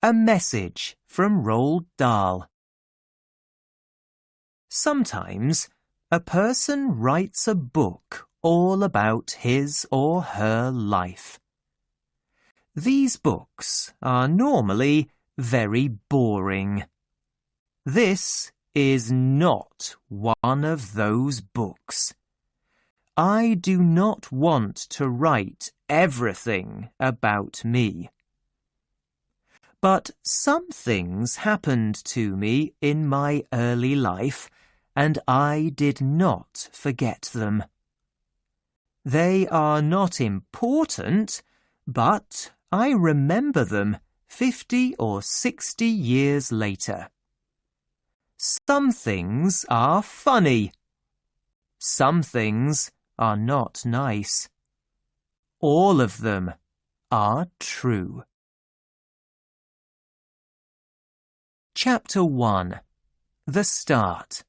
A message from Roald Dahl. Sometimes a person writes a book all about his or her life. These books are normally very boring. This is not one of those books. I do not want to write everything about me. But some things happened to me in my early life, and I did not forget them. They are not important, but I remember them 50 or 60 years later. Some things are funny. Some things are not nice. All of them are true. Chapter 1. The Start.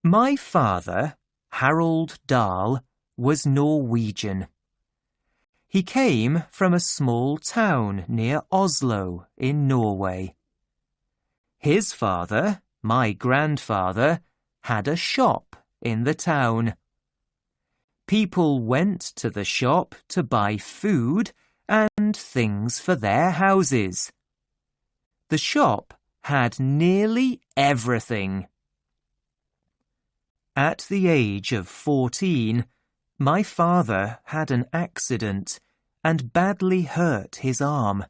My father, Roald Dahl, was Norwegian. He came from a small town near Oslo in Norway. His father, my grandfather, had a shop in the town. People went to the shop to buy food and things for their houses. The shop had nearly everything. At the age of 14, my father had an accident and badly hurt his arm.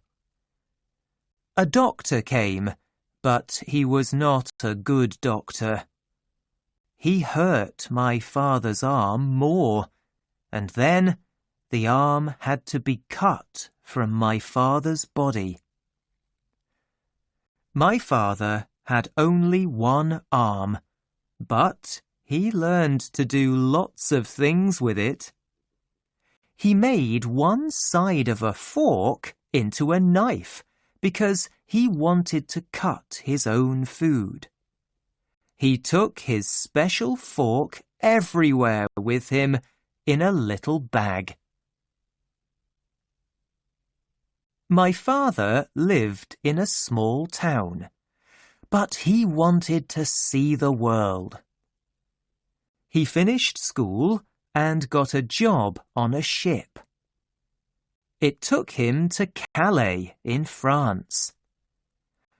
A doctor came, but he was not a good doctor. He hurt my father's arm more, and then the arm had to be cut from my father's body. My father had only one arm, but he learned to do lots of things with it. He made one side of a fork into a knife because he wanted to cut his own food. He took his special fork everywhere with him in a little bag. My father lived in a small town, but he wanted to see the world. He finished school and got a job on a ship. It took him to Calais in France.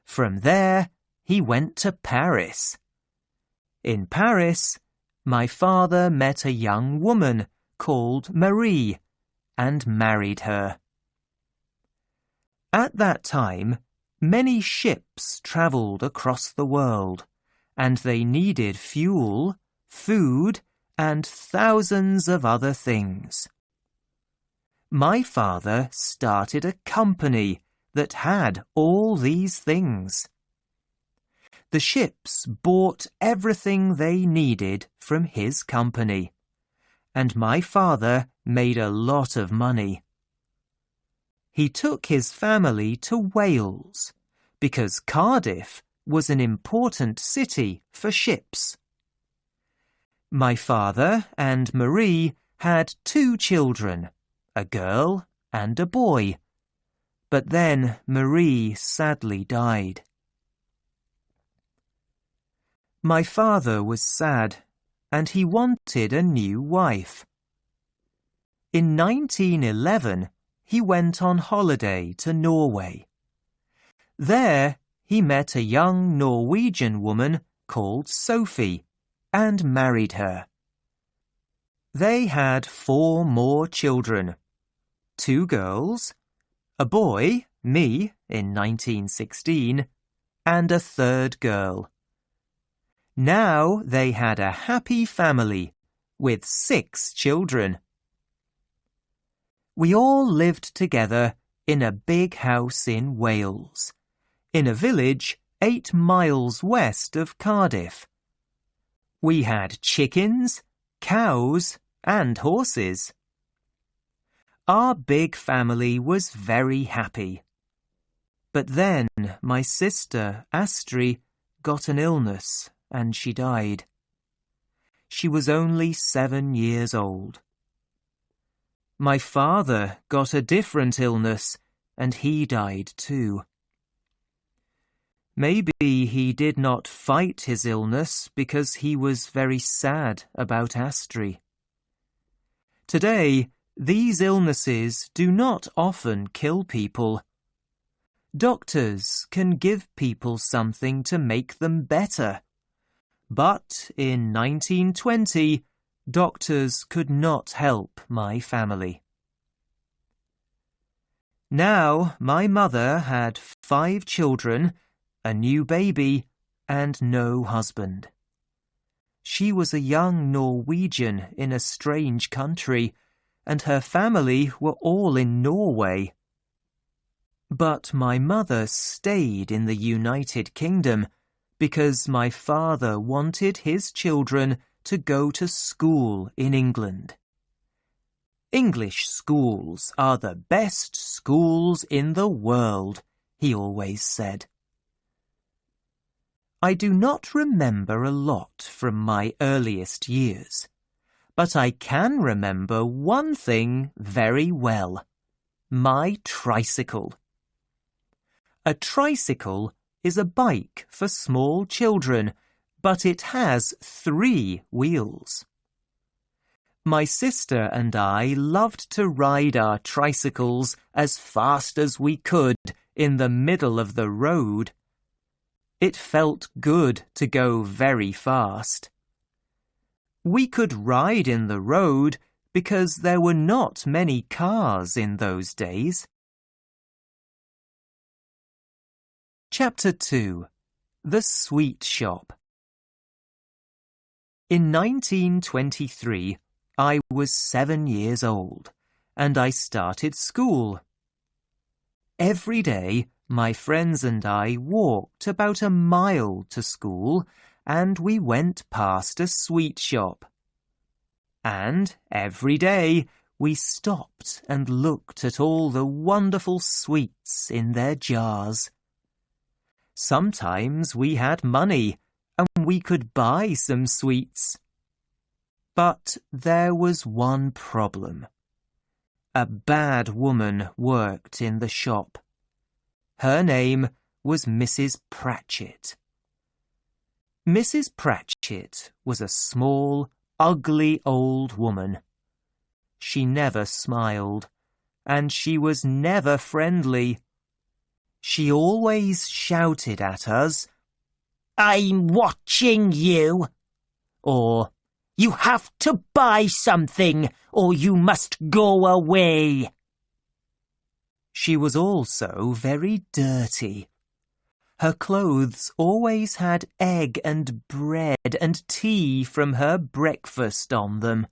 From there, he went to Paris. In Paris, my father met a young woman called Marie and married her. At that time, many ships travelled across the world, and they needed fuel, food, and thousands of other things. My father started a company that had all these things. The ships bought everything they needed from his company, and my father made a lot of money. He took his family to Wales because Cardiff was an important city for ships. My father and Marie had 2 children, a girl and a boy, but then Marie sadly died. My father was sad, and he wanted a new wife. In 1911, he went on holiday to Norway. There, he met a young Norwegian woman called Sophie and married her. They had 4 more children, 2 girls, a boy, me, in 1916, and a 3rd girl. Now they had a happy family with 6 children. We all lived together in a big house in Wales, in a village 8 miles west of Cardiff. We had chickens, cows, and horses. Our big family was very happy. But then my sister, Astrid, got an illness and she died. She was only 7 years old. My father got a different illness and he died too. Maybe he did not fight his illness because he was very sad about Astrid. Today, these illnesses do not often kill people. Doctors can give people something to make them better. But in 1920, doctors could not help my family. Now my mother had 5 children, a new baby, and no husband. She was a young Norwegian in a strange country, and her family were all in Norway. But my mother stayed in the United Kingdom because my father wanted his children to go to school in England. English schools are the best schools in the world, he always said. I do not remember a lot from my earliest years, but I can remember one thing very well: my tricycle. A tricycle is a bike for small children, but it has 3 wheels. My sister and I loved to ride our tricycles as fast as we could in the middle of the road. It felt good to go very fast. We could ride in the road because there were not many cars in those days. Chapter 2. The Sweet Shop. In 1923, I was 7 years old, and I started school. Every day, my friends and I walked about a mile to school, and we went past a sweet shop. And every day we stopped and looked at all the wonderful sweets in their jars. Sometimes we had money, and we could buy some sweets. But there was one problem. A bad woman worked in the shop. Her name was Mrs. Pratchet. Mrs. Pratchet was a small, ugly old woman. She never smiled, and she was never friendly. She always shouted at us, "I'm watching you," or "You have to buy something, or you must go away." She was also very dirty. Her clothes always had egg and bread and tea from her breakfast on them.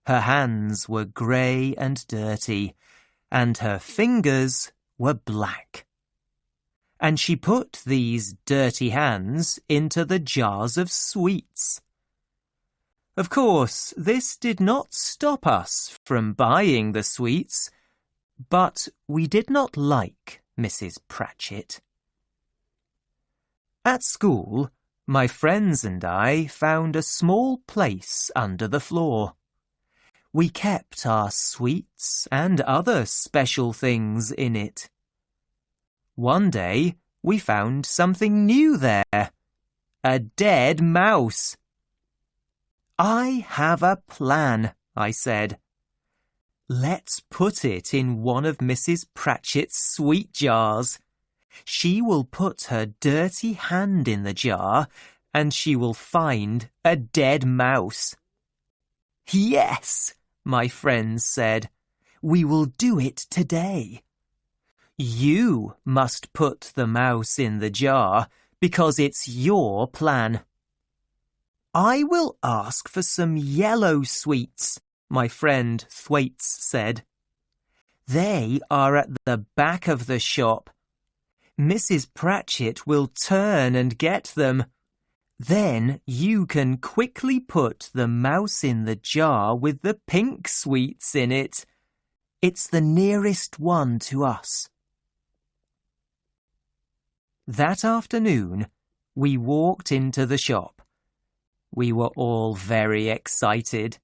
Her hands were grey and dirty, and her fingers were black. And she put these dirty hands into the jars of sweets. Of course, this did not stop us from buying the sweets, but we did not like Mrs. Pratchet. At school, my friends and I found a small place under the floor. We kept our sweets and other special things in it. One day, we found something new there: a dead mouse. "I have a plan," I said. "Let's put it in one of Mrs. Pratchet's sweet jars. She will put her dirty hand in the jar, and she will find a dead mouse." "Yes," my friends said. "We will do it today." "You must put the mouse in the jar, because it's your plan." "I will ask for some yellow sweets," my friend Thwaites said. "They are at the back of the shop. Mrs. Pratchet will turn and get them. Then you can quickly put the mouse in the jar with the pink sweets in it. It's the nearest one to us." That afternoon, we walked into the shop. We were all very excited.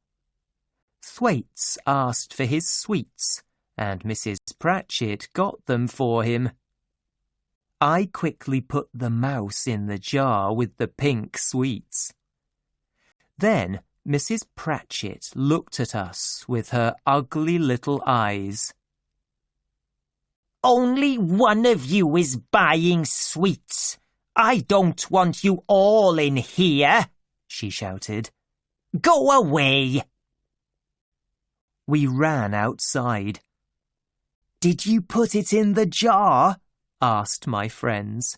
Thwaites asked for his sweets, and Mrs. Pratchett got them for him. I quickly put the mouse in the jar with the pink sweets. Then Mrs. Pratchett looked at us with her ugly little eyes. "Only one of you is buying sweets. I don't want you all in here," she shouted. "Go away." We ran outside. "Did you put it in the jar?" asked my friends.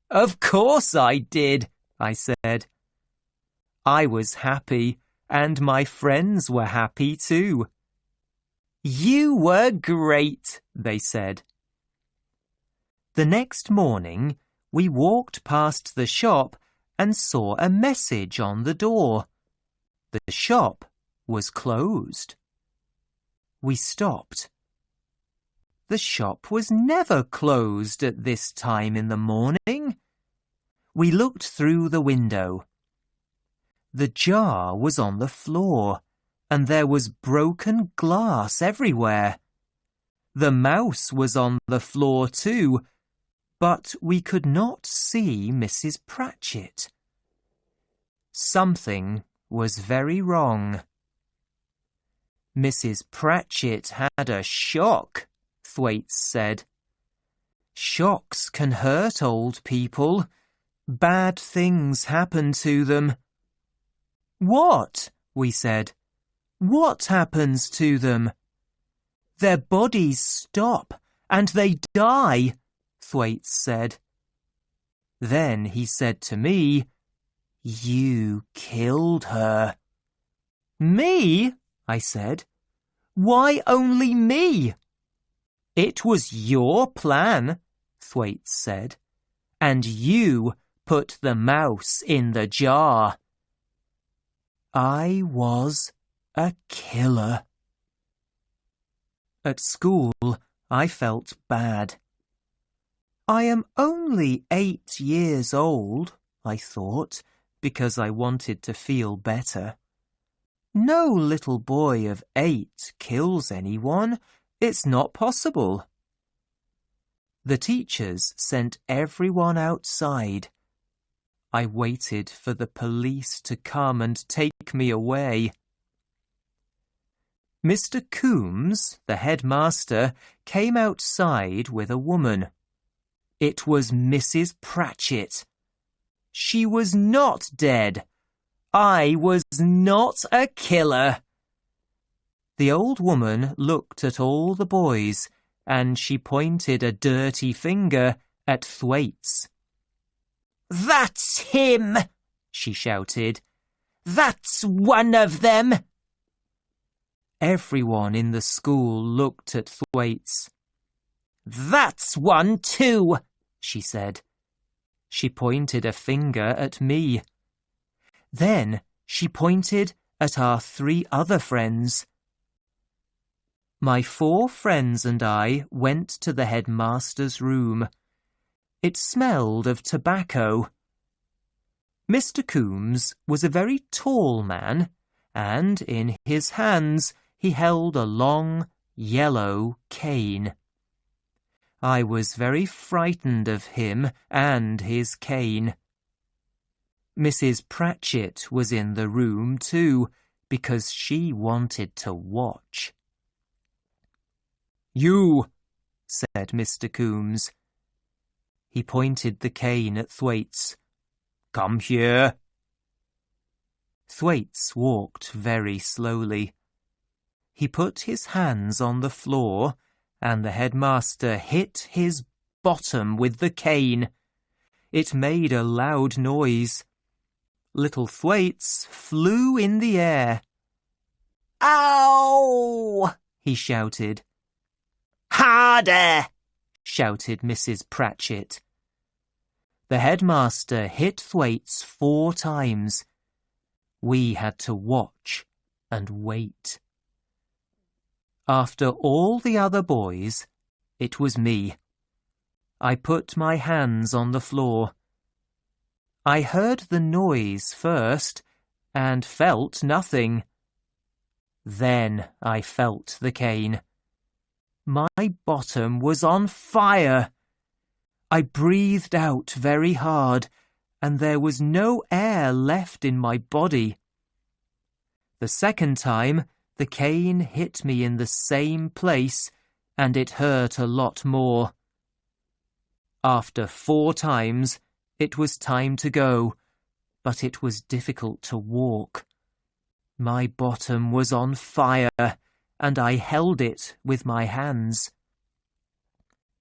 "Of course I did," I said. I was happy, and my friends were happy too. "You were great," they said. The next morning, we walked past the shop and saw a message on the door. The shop was closed. We stopped. The shop was never closed at this time in the morning. We looked through the window. The jar was on the floor, and there was broken glass everywhere. The mouse was on the floor too, but we could not see Mrs. Pratchett. Something was very wrong. "Mrs. Pratchett had a shock," Thwaites said. "Shocks can hurt old people. Bad things happen to them." "What?" we said. "What happens to them?" "Their bodies stop and they die," Thwaites said. Then he said to me, "You killed her." "Me?" I said. "Why only me?" "It was your plan," Thwaites said, "and you put the mouse in the jar." I was a killer. At school, I felt bad. I am only 8 years old, I thought, because I wanted to feel better. No little boy of 8 kills anyone. It's not possible. The teachers sent everyone outside. I waited for the police to come and take me away. Mr. Coombs, the headmaster, came outside with a woman. It was Mrs. Pratchett. She was not dead. I was not a killer. The old woman looked at all the boys, and she pointed a dirty finger at Thwaites. "That's him!" she shouted. "That's one of them!" Everyone in the school looked at Thwaites. "That's one too," she said. She pointed a finger at me. Then she pointed at our 3 other friends. My 4 friends and I went to the headmaster's room. It smelled of tobacco. Mr. Coombs was a very tall man, and in his hands he held a long, yellow cane. I was very frightened of him and his cane. Mrs. Pratchett was in the room too, because she wanted to watch. "You," said Mr. Coombs. He pointed the cane at Thwaites. "Come here." Thwaites walked very slowly. He put his hands on the floor, and the headmaster hit his bottom with the cane. It made a loud noise. Little Thwaites flew in the air. "Ow!" he shouted. "Harder!" shouted Mrs. Pratchett. The headmaster hit Thwaites 4 times. We had to watch and wait. After all the other boys, it was me. I put my hands on the floor. I heard the noise first and felt nothing. Then I felt the cane. My bottom was on fire. I breathed out very hard, and there was no air left in my body. The second time, the cane hit me in the same place, and it hurt a lot more. After 4 times, it was time to go, but it was difficult to walk. My bottom was on fire, and I held it with my hands.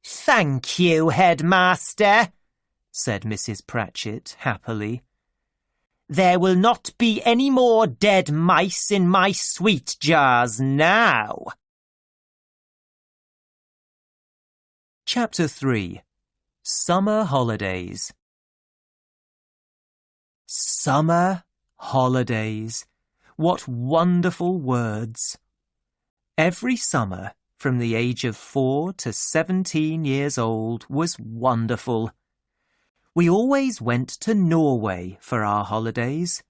"Thank you, headmaster," said Mrs. Pratchet happily. "There will not be any more dead mice in my sweet jars now." Chapter 3. Summer Holidays. Summer holidays. What wonderful words! Every summer, from the age of 4 to 17 years old, was wonderful. We always went to Norway for our holidays.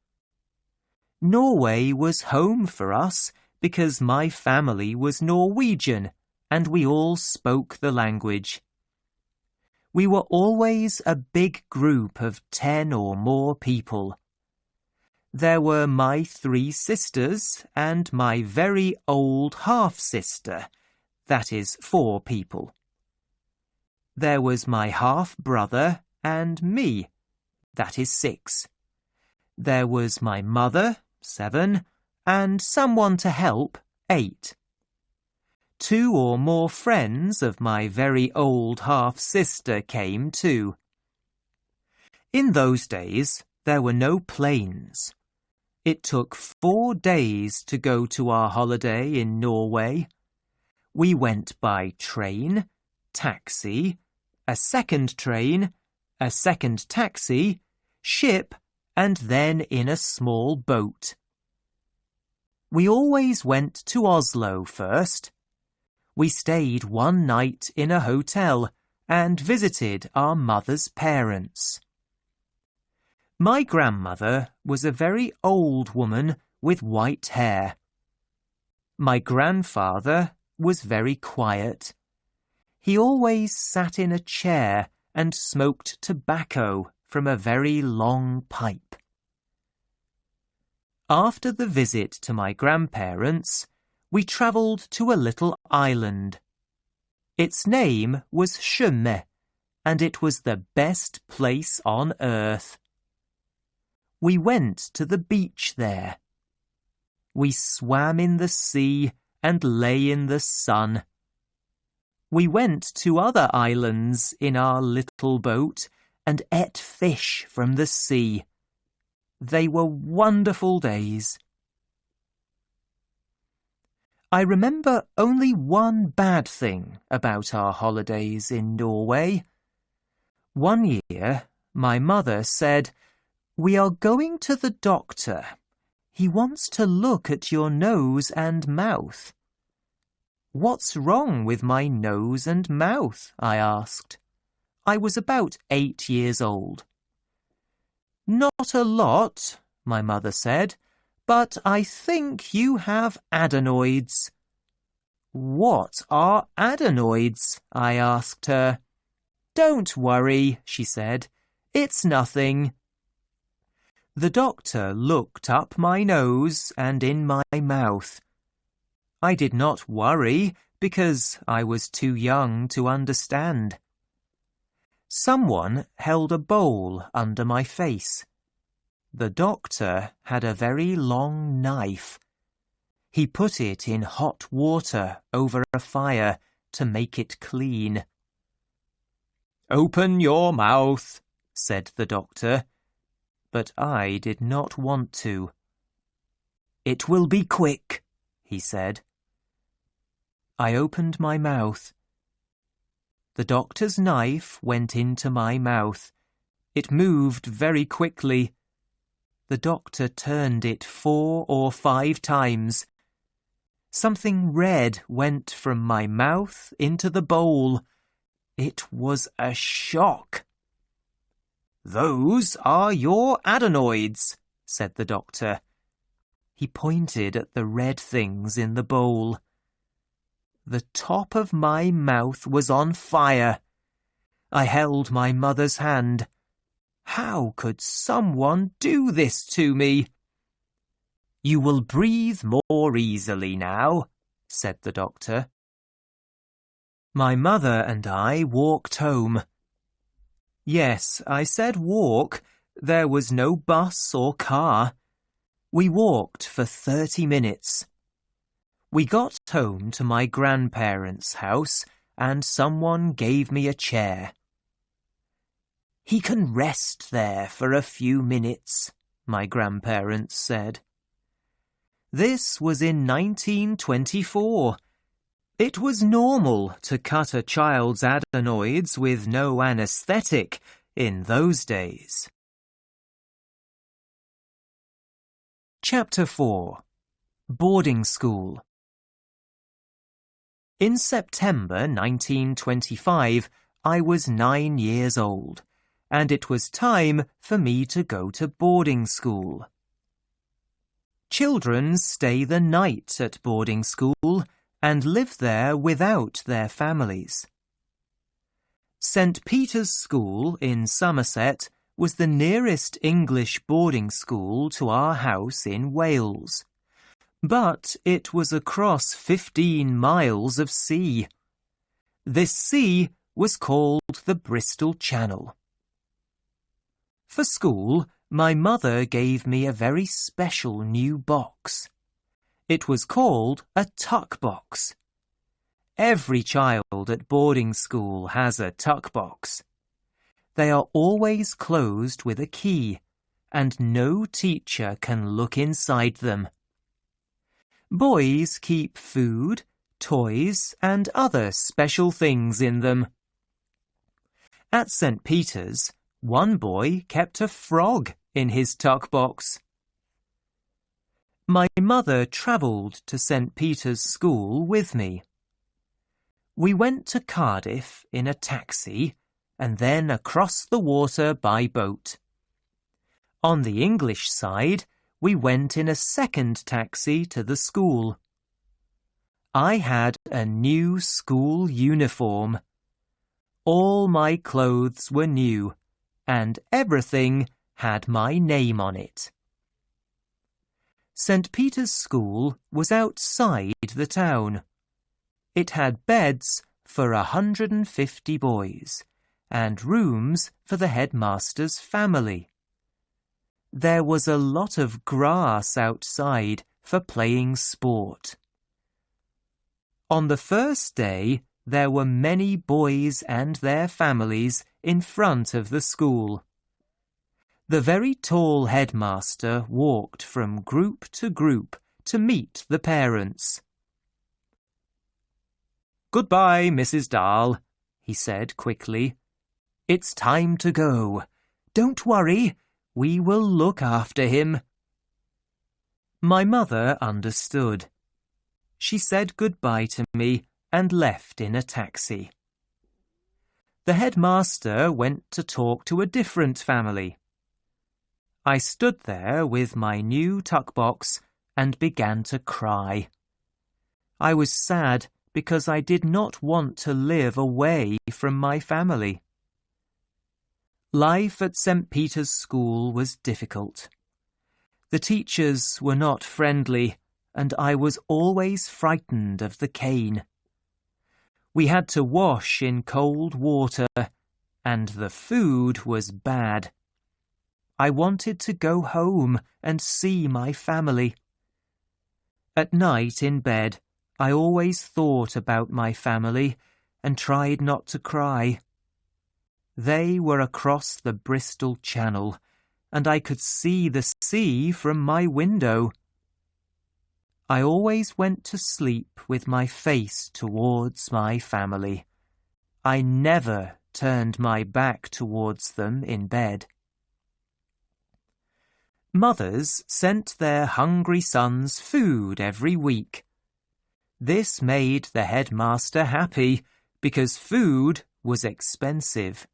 Norway was home for us because my family was Norwegian and we all spoke the language. We were always a big group of 10 or more people. There were my 3 sisters and my very old half-sister, that is 4 people. There was my half-brother and me, that is 6. There was my mother, 7, and someone to help, 8. 2 or more friends of my very old half-sister came too. In those days, there were no planes. It took 4 days to go to our holiday in Norway. We went by train, taxi, a second train, a second taxi, ship, and then in a small boat. We always went to Oslo first. We stayed 1 night in a hotel and visited our mother's parents. My grandmother was a very old woman with white hair. My grandfather was very quiet. He always sat in a chair and smoked tobacco from a very long pipe. After the visit to my grandparents, we travelled to a little island. Its name was Tjøme, and it was the best place on earth. We went to the beach there. We swam in the sea and lay in the sun. We went to other islands in our little boat and ate fish from the sea. They were wonderful days. I remember only one bad thing about our holidays in Norway. One year, my mother said, "We are going to the doctor. He wants to look at your nose and mouth." "What's wrong with my nose and mouth?" I asked. I was about 8 years old. "Not a lot," my mother said, "but I think you have adenoids." "What are adenoids?" I asked her. "Don't worry," she said. "It's nothing." The doctor looked up my nose and in my mouth. I did not worry because I was too young to understand. Someone held a bowl under my face. The doctor had a very long knife. He put it in hot water over a fire to make it clean. "Open your mouth," said the doctor. But I did not want to. "It will be quick," he said. I opened my mouth. The doctor's knife went into my mouth. It moved very quickly. The doctor turned it 4 or 5 times. Something red went from my mouth into the bowl. It was a shock. "Those are your adenoids," said the doctor. He pointed at the red things in the bowl. the top of my mouth was on fire. I held my mother's hand. How could someone do this to me? "You will breathe more easily now," said the doctor. My mother and I walked home. Yes, I said walk. There was no bus or car. We walked for 30 minutes. We got home to my grandparents' house and someone gave me a chair. "He can rest there for a few minutes," my grandparents said. This was in 1924. It was normal to cut a child's adenoids with no anaesthetic in those days. Chapter 4. Boarding School. In September 1925, I was 9 years old, and it was time for me to go to boarding school. Children stay the night at boarding school and live there without their families. St. Peter's School in Somerset was the nearest English boarding school to our house in Wales, but it was across 15 miles of sea. This sea was called the Bristol Channel. For school, my mother gave me a very special new box. It was called a tuck box. Every child at boarding school has a tuck box. They are always closed with a key, and no teacher can look inside them. Boys keep food, toys, and other special things in them. At St. Peter's, one boy kept a frog in his tuck box. My mother travelled to St. Peter's School with me. We went to Cardiff in a taxi and then across the water by boat. On the English side, we went in a second taxi to the school. I had a new school uniform. All my clothes were new, and everything had my name on it. St. Peter's School was outside the town. It had beds for 150 boys, and rooms for the headmaster's family. There was a lot of grass outside for playing sport. On the first day, there were many boys and their families in front of the school. The very tall headmaster walked from group to group to meet the parents. "Goodbye, Mrs. Dahl," he said quickly. "It's time to go. Don't worry, we will look after him." My mother understood. She said goodbye to me and left in a taxi. The headmaster went to talk to a different family. I stood there with my new tuck box and began to cry. I was sad because I did not want to live away from my family. Life at St. Peter's School was difficult. The teachers were not friendly, and I was always frightened of the cane. We had to wash in cold water, and the food was bad. I wanted to go home and see my family. At night in bed, I always thought about my family and tried not to cry. They were across the Bristol Channel, and I could see the sea from my window. I always went to sleep with my face towards my family. I never turned my back towards them in bed. Mothers sent their hungry sons food every week. This made the headmaster happy because food was expensive.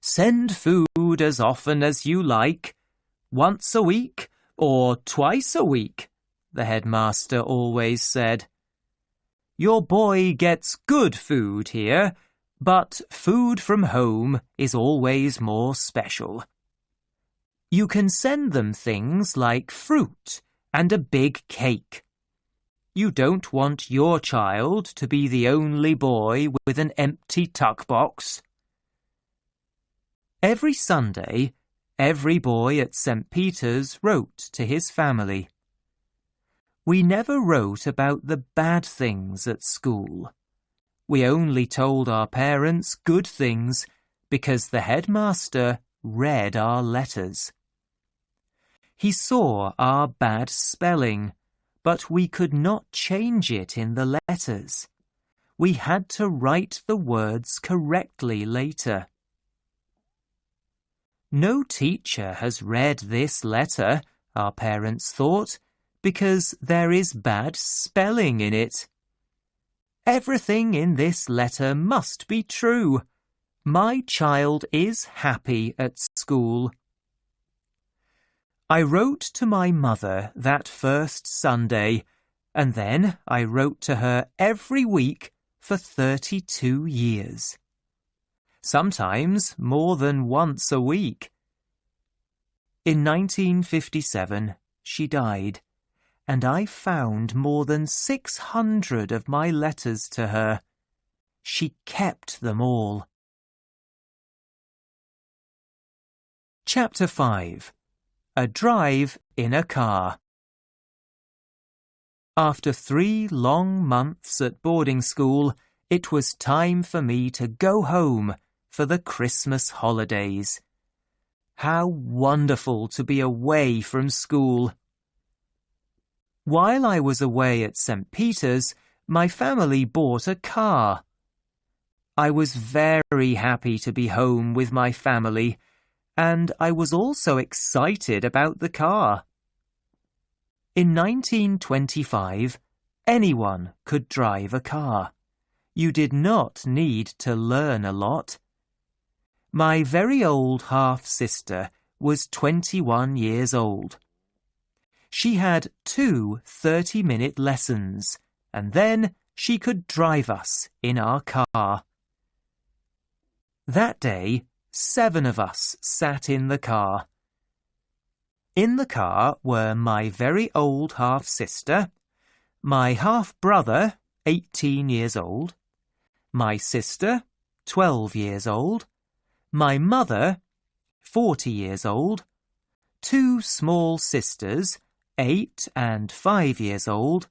"Send food as often as you like, once a week or twice a week," the headmaster always said. Your boy gets good food here, but food from home is always more special. You can send them things like fruit and a big cake. You don't want your child to be the only boy with an empty tuck box. Every Sunday, every boy at St. Peter's wrote to his family. We never wrote about the bad things at school. We only told our parents good things because the headmaster read our letters. He saw our bad spelling, but we could not change it in the letters. We had to write the words correctly later. No teacher has read this letter, our parents thought, because there is bad spelling in it. Everything in this letter must be true. My child is happy at school. I wrote to my mother that first Sunday, and then I wrote to her every week for 32 years. Sometimes more than once a week. In 1957, she died, and I found more than 600 of my letters to her. She kept them all. Chapter 5. A drive in a car. After 3 long months at boarding school, it was time for me to go home for the Christmas holidays. How wonderful to be away from school! While I was away at St. Peter's, my family bought a car. I was very happy to be home with my family, and I was also excited about the car. In 1925, anyone could drive a car. You did not need to learn a lot. My very old half-sister was 21 years old. She had 2 30-minute lessons, and then she could drive us in our car. That day, 7 of us sat in the car. In the car were my very old half-sister, my half-brother, 18 years old, my sister, 12 years old, my mother, 40 years old, 2 small sisters, 8 and 5 years old,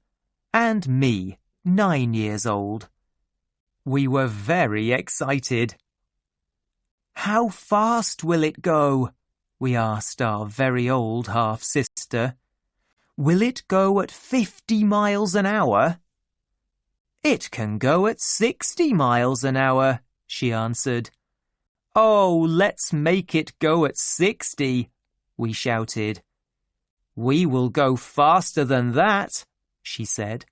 and me, 9 years old. We were very excited. How fast will it go? We asked our very old half-sister. Will it go at 50 miles an hour? It can go at 60 miles an hour, she answered. Oh, let's make it go at 60, we shouted. We will go faster than that, she said.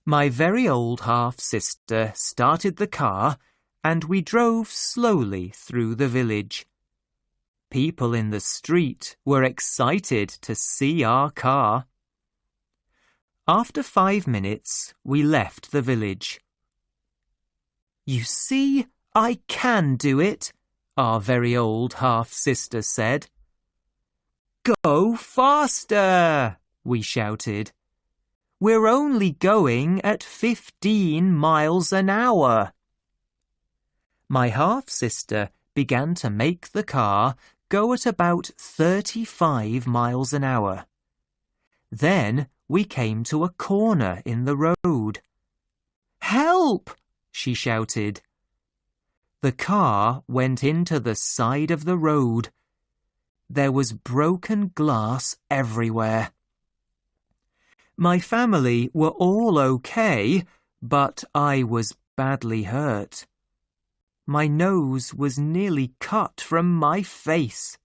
My very old half-sister started the car, and we drove slowly through the village. People in the street were excited to see our car. After 5 minutes, we left the village. You see, I can do it, our very old half-sister said. Go faster, we shouted. We're only going at 15 miles an hour. My half-sister began to make the car go at about 35 miles an hour. Then we came to a corner in the road. Help! She shouted. The car went into the side of the road. There was broken glass everywhere. My family were all okay, but I was badly hurt. My nose was nearly cut from my face.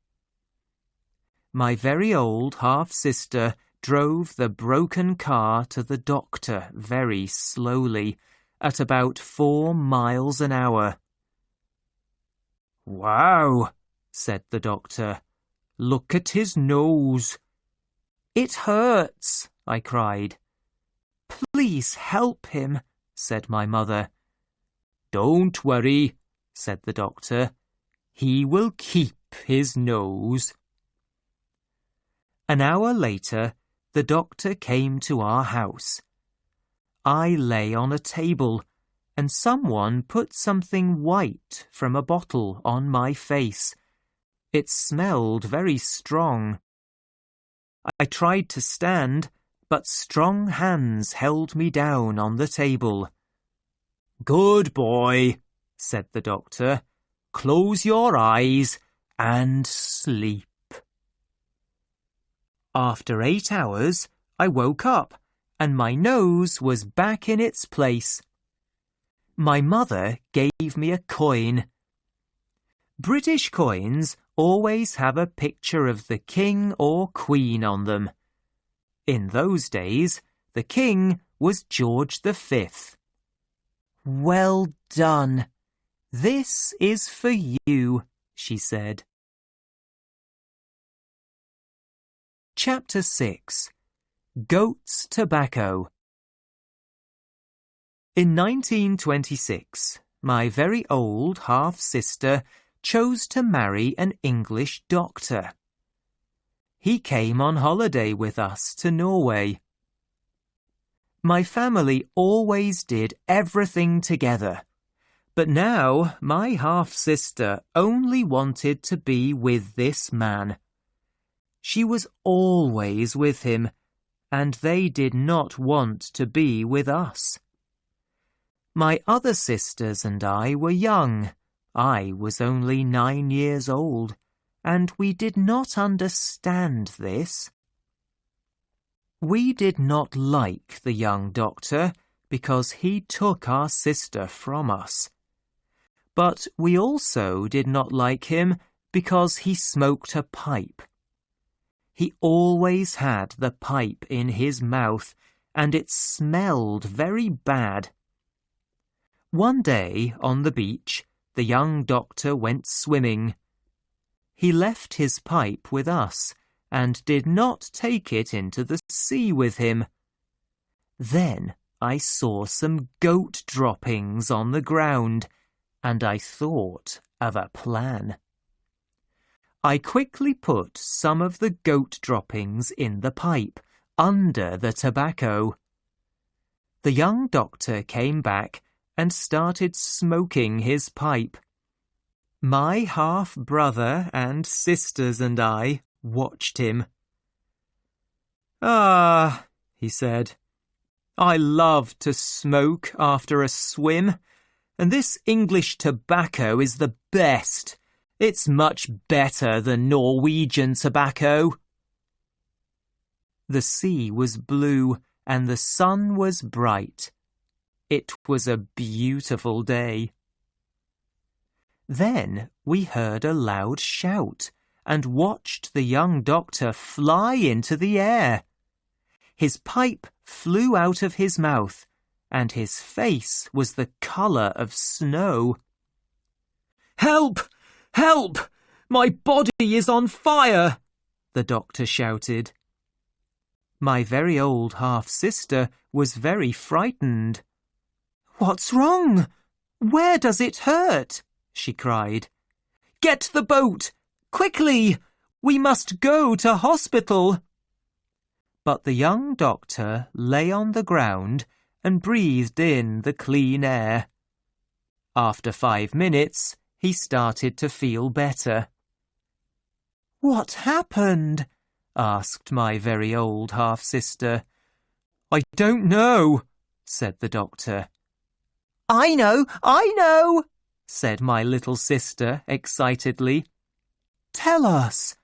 My very old half-sister drove the broken car to the doctor very slowly, at about 4 miles an hour. Wow, said the doctor. Look at his nose. It hurts, I cried. Please help him," said my mother. "Don't worry," said the doctor. "He will keep his nose." An hour later, the doctor came to our house. I lay on a table, and someone put something white from a bottle on my face. It smelled very strong. I tried to stand, but strong hands held me down on the table. "Good boy," said the doctor. "Close your eyes and sleep." After 8 hours, I woke up, and my nose was back in its place. My mother gave me a coin. British coins always have a picture of the king or queen on them. In those days, the king was George V. "Well done. This is for you," she said. Chapter 6. Goat's Tobacco. In 1926, my very old half-sister chose to marry an English doctor. He came on holiday with us to Norway. My family always did everything together, but now my half-sister only wanted to be with this man. She was always with him, and they did not want to be with us. My other sisters and I were young. I was only 9 years old, and we did not understand this. We did not like the young doctor because he took our sister from us. But we also did not like him because he smoked a pipe. He always had the pipe in his mouth, and it smelled very bad. One day, on the beach, the young doctor went swimming. He left his pipe with us, and did not take it into the sea with him. Then I saw some goat droppings on the ground, and I thought of a plan. I quickly put some of the goat droppings in the pipe, under the tobacco. The young doctor came back and started smoking his pipe. My half-brother and sisters and I watched him. "Ah," he said, "I love to smoke after a swim, and this English tobacco is the best. It's much better than Norwegian tobacco." The sea was blue and the sun was bright. It was a beautiful day. Then we heard a loud shout and watched the young doctor fly into the air. His pipe flew out of his mouth, and his face was the colour of snow. "Help! Help! My body is on fire!" the doctor shouted. My very old half-sister was very frightened. "What's wrong? Where does it hurt?" she cried. "Get the boat! Quickly! We must go to hospital!" But the young doctor lay on the ground and breathed in the clean air. After 5 minutes, he started to feel better. "What happened?" asked my very old half-sister. "I don't know," said the doctor. I know," said my little sister excitedly. "Tell us,"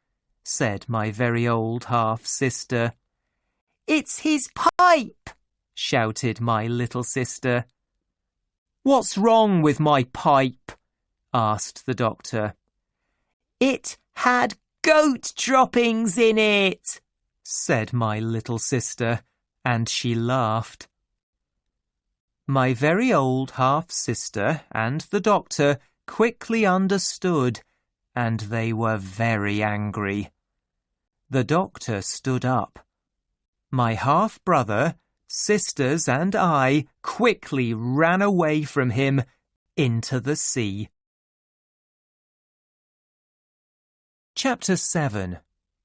said my very old half-sister. "It's his pipe," shouted my little sister. "What's wrong with my pipe?" asked the doctor. "It had goat droppings in it," said my little sister, and she laughed. My very old half-sister and the doctor quickly understood, and they were very angry. The doctor stood up. My half-brother sisters and I quickly ran away from him into the sea. Chapter 7.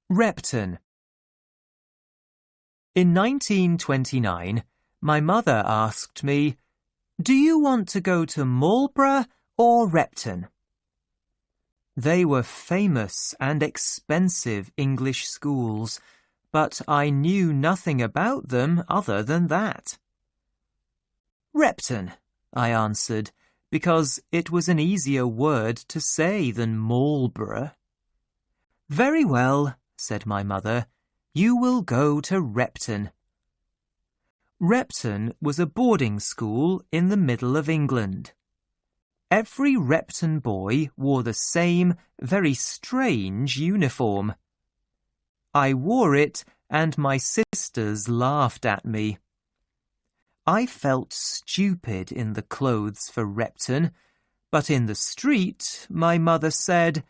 Repton. In 1929, my mother asked me, "Do you want to go to Marlborough or Repton?" They were famous and expensive English schools, but I knew nothing about them other than that. "Repton," I answered, because it was an easier word to say than Marlborough. "Very well," said my mother, "you will go to Repton." Repton was a boarding school in the middle of England. Every Repton boy wore the same, very strange uniform. I wore it, and my sisters laughed at me. I felt stupid in the clothes for Repton, but in the street my mother said,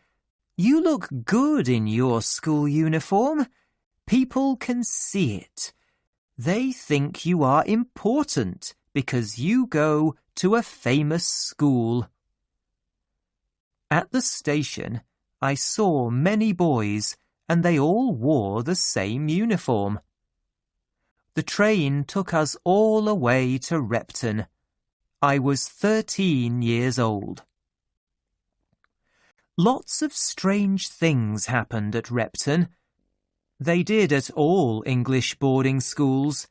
"You look good in your school uniform. People can see it. They think you are important because you go to a famous school." At the station, I saw many boys, and they all wore the same uniform. The train took us all away to Repton. I was 13 years old. Lots of strange things happened at Repton. They did at all English boarding schools.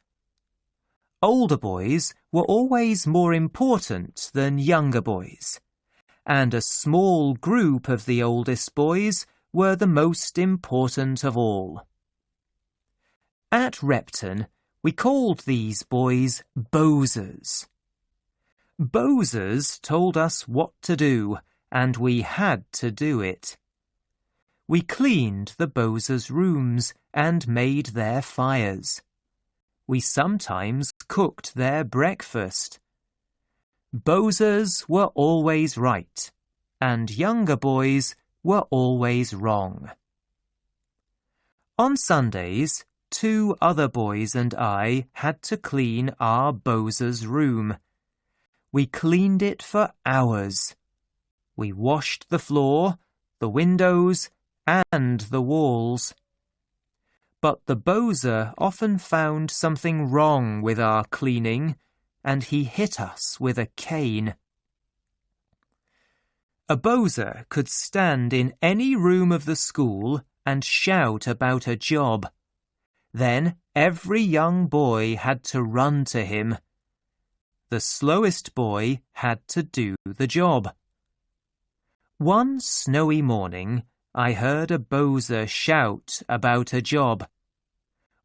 Older boys were always more important than younger boys, and a small group of the oldest boys were the most important of all. At Repton, we called these boys bozers. Bozers told us what to do, and we had to do it. We cleaned the bozers' rooms and made their fires. We sometimes cooked their breakfast. Bozers were always right, and younger boys were always wrong. On Sundays, 2 other boys and I had to clean our bozer's room. We cleaned it for hours. We washed the floor, the windows, and the walls. But the bozer often found something wrong with our cleaning, and he hit us with a cane. A bozer could stand in any room of the school and shout about a job. Then every young boy had to run to him. The slowest boy had to do the job. One snowy morning, I heard a bozer shout about a job.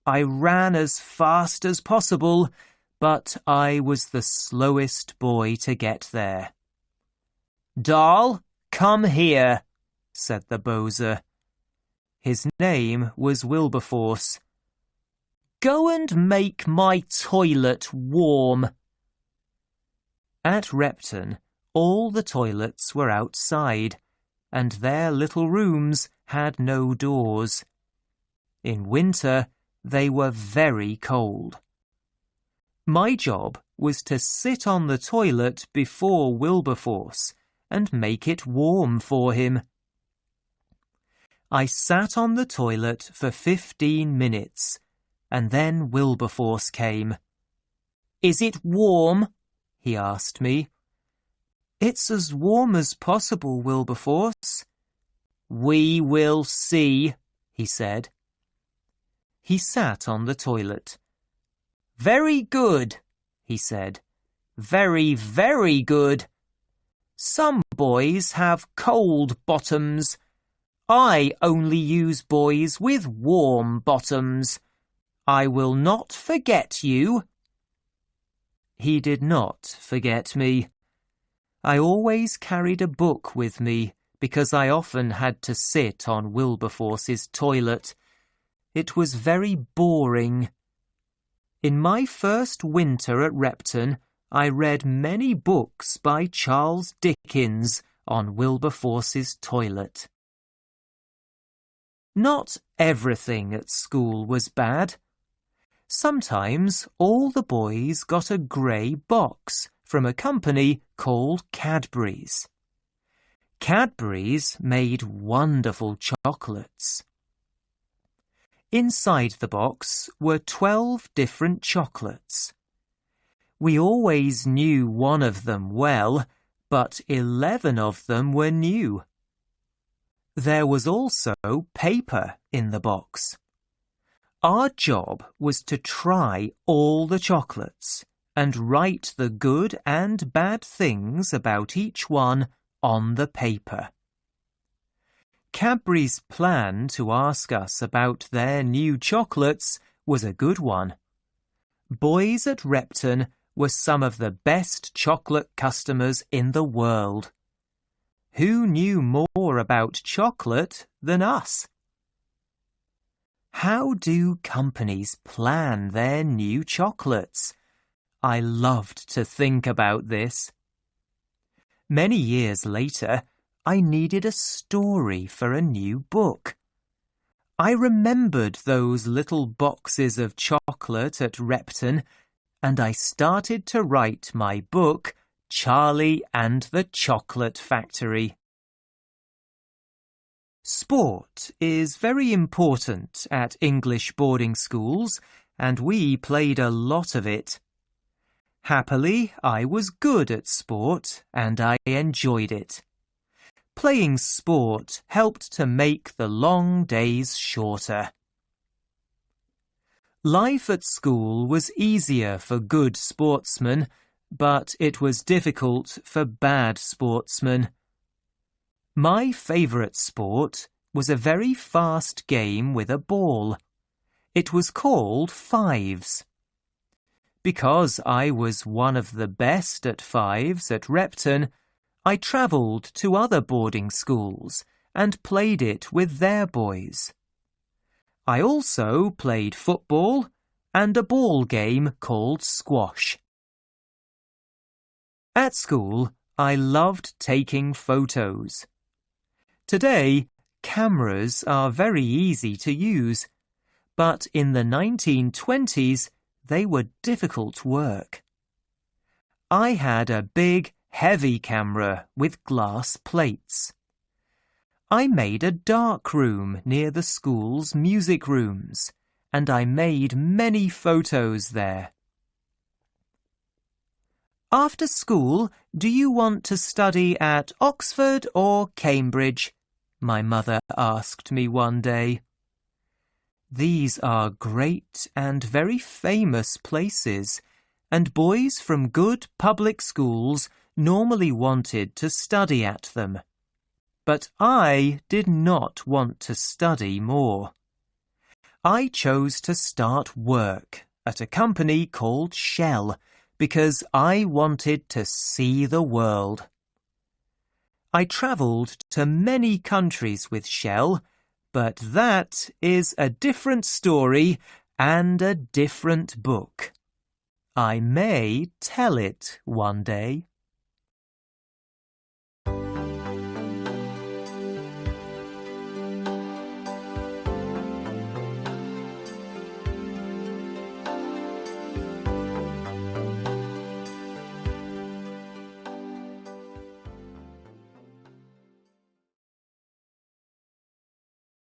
I ran as fast as possible, but I was the slowest boy to get there. "Dahl, come here," said the bozer. His name was Wilberforce. "Go and make my toilet warm." At Repton, all the toilets were outside, and their little rooms had no doors. In winter, they were very cold. My job was to sit on the toilet before Wilberforce and make it warm for him. I sat on the toilet for 15 minutes, and then Wilberforce came. "Is it warm?" he asked me. "It's as warm as possible, Wilberforce." "We will see," he said. He sat on the toilet. "Very good," he said. "Very, very good. Some boys have cold bottoms. I only use boys with warm bottoms. I will not forget you." He did not forget me. I always carried a book with me because I often had to sit on Wilberforce's toilet. It was very boring. In my first winter at Repton, I read many books by Charles Dickens on Wilberforce's toilet. Not everything at school was bad. Sometimes all the boys got a grey box from a company called Cadbury's. Cadbury's made wonderful chocolates. Inside the box were 12 different chocolates. We always knew one of them well, but 11 of them were new. There was also paper in the box. Our job was to try all the chocolates and write the good and bad things about each one on the paper. Cadbury's plan to ask us about their new chocolates was a good one. Boys at Repton were some of the best chocolate customers in the world. Who knew more about chocolate than us? How do companies plan their new chocolates? I loved to think about this. Many years later, I needed a story for a new book. I remembered those little boxes of chocolate at Repton, and I started to write my book, Charlie and the Chocolate Factory. Sport is very important at English boarding schools, and we played a lot of it. Happily, I was good at sport, and I enjoyed it. Playing sport helped to make the long days shorter. Life at school was easier for good sportsmen, but it was difficult for bad sportsmen. My favourite sport was a very fast game with a ball. It was called fives. Because I was one of the best at fives at Repton, I travelled to other boarding schools and played it with their boys. I also played football and a ball game called squash. At school, I loved taking photos. Today, cameras are very easy to use, but in the 1920s, they were difficult work. I had a big, heavy camera with glass plates. I made a dark room near the school's music rooms, and I made many photos there. After school, do you want to study at Oxford or Cambridge? My mother asked me one day. These are great and very famous places, and boys from good public schools normally wanted to study at them. But I did not want to study more. I chose to start work at a company called Shell because I wanted to see the world. I travelled to many countries with Shell, but that is a different story and a different book. I may tell it one day.